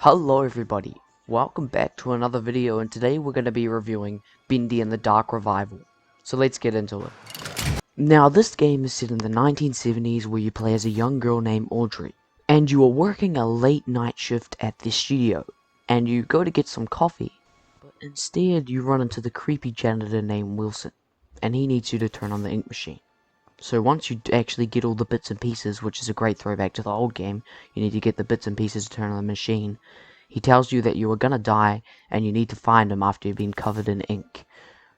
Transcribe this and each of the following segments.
Hello everybody, welcome back to another video, and today we're going to be reviewing Bendy and the Dark Revival. So let's get into it. Now this game is set in the 1970s where you play as a young girl named Audrey, and you are working a late night shift at the studio, and you go to get some coffee, but instead you run into the creepy janitor named Wilson, and he needs you to turn on the ink machine. So once you actually get all the bits and pieces, which is a great throwback to the old game, you need to get the bits and pieces to turn on the machine. He tells you that you are gonna die, and you need to find him after you've been covered in ink.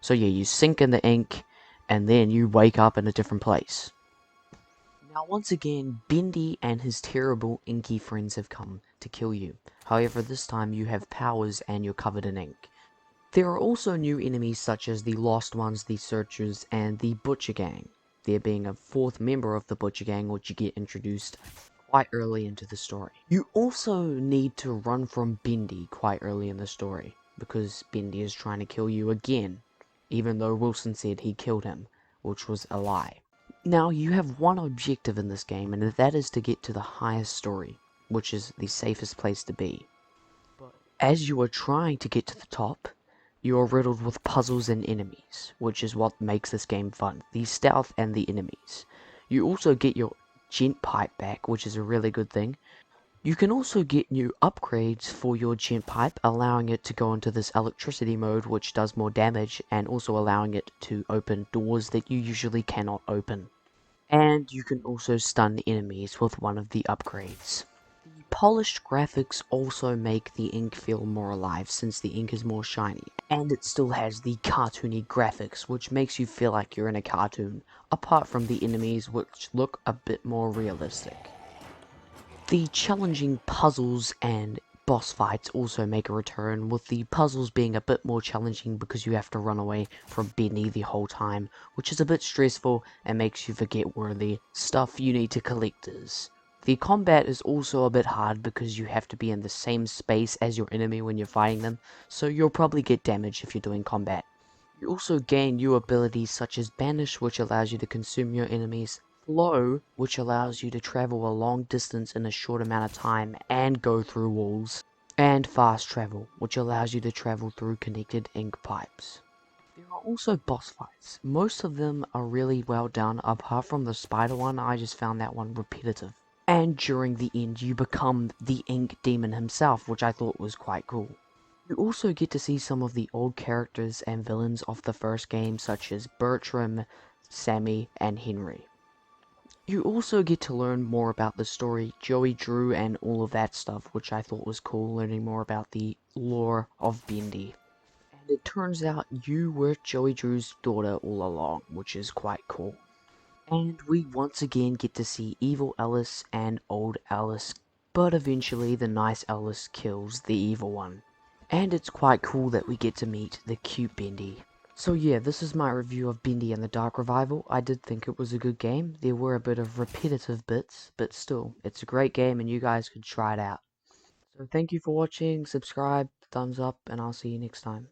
So yeah, you sink in the ink, and then you wake up in a different place. Now once again, Bendy and his terrible inky friends have come to kill you. However, this time you have powers and you're covered in ink. There are also new enemies such as the Lost Ones, the Searchers, and the Butcher Gang. There being a fourth member of the Butcher Gang which you get introduced quite early into the story. You also need to run from Bendy quite early in the story, because Bendy is trying to kill you again, even though Wilson said he killed him, which was a lie. Now you have one objective in this game, and that is to get to the highest story, which is the safest place to be. But as you are trying to get to the top, you are riddled with puzzles and enemies, which is what makes this game fun. The stealth and the enemies. You also get your gent pipe back, which is a really good thing. You can also get new upgrades for your gent pipe, allowing it to go into this electricity mode, which does more damage, and also allowing it to open doors that you usually cannot open. And you can also stun enemies with one of the upgrades. The polished graphics also make the ink feel more alive, since the ink is more shiny, and it still has the cartoony graphics, which makes you feel like you're in a cartoon, apart from the enemies, which look a bit more realistic. The challenging puzzles and boss fights also make a return, with the puzzles being a bit more challenging because you have to run away from Bendy the whole time, which is a bit stressful and makes you forget where the stuff you need to collect is. The combat is also a bit hard because you have to be in the same space as your enemy when you're fighting them, so you'll probably get damaged if you're doing combat. You also gain new abilities such as Banish, which allows you to consume your enemies, Flow, which allows you to travel a long distance in a short amount of time and go through walls, and Fast Travel, which allows you to travel through connected ink pipes. There are also boss fights. Most of them are really well done, apart from the spider one. I just found that one repetitive. And during the end you become the Ink Demon himself, which I thought was quite cool. You also get to see some of the old characters and villains of the first game, such as Bertram, Sammy, and Henry. You also get to learn more about the story, Joey Drew, and all of that stuff, which I thought was cool, learning more about the lore of Bendy. And it turns out you were Joey Drew's daughter all along, which is quite cool. And we once again get to see evil Alice and old Alice, but eventually the nice Alice kills the evil one. And it's quite cool that we get to meet the cute Bendy. So yeah, this is my review of Bendy and the Dark Revival. I did think it was a good game. There were a bit of repetitive bits, but still, it's a great game and you guys could try it out. So thank you for watching, subscribe, thumbs up, and I'll see you next time.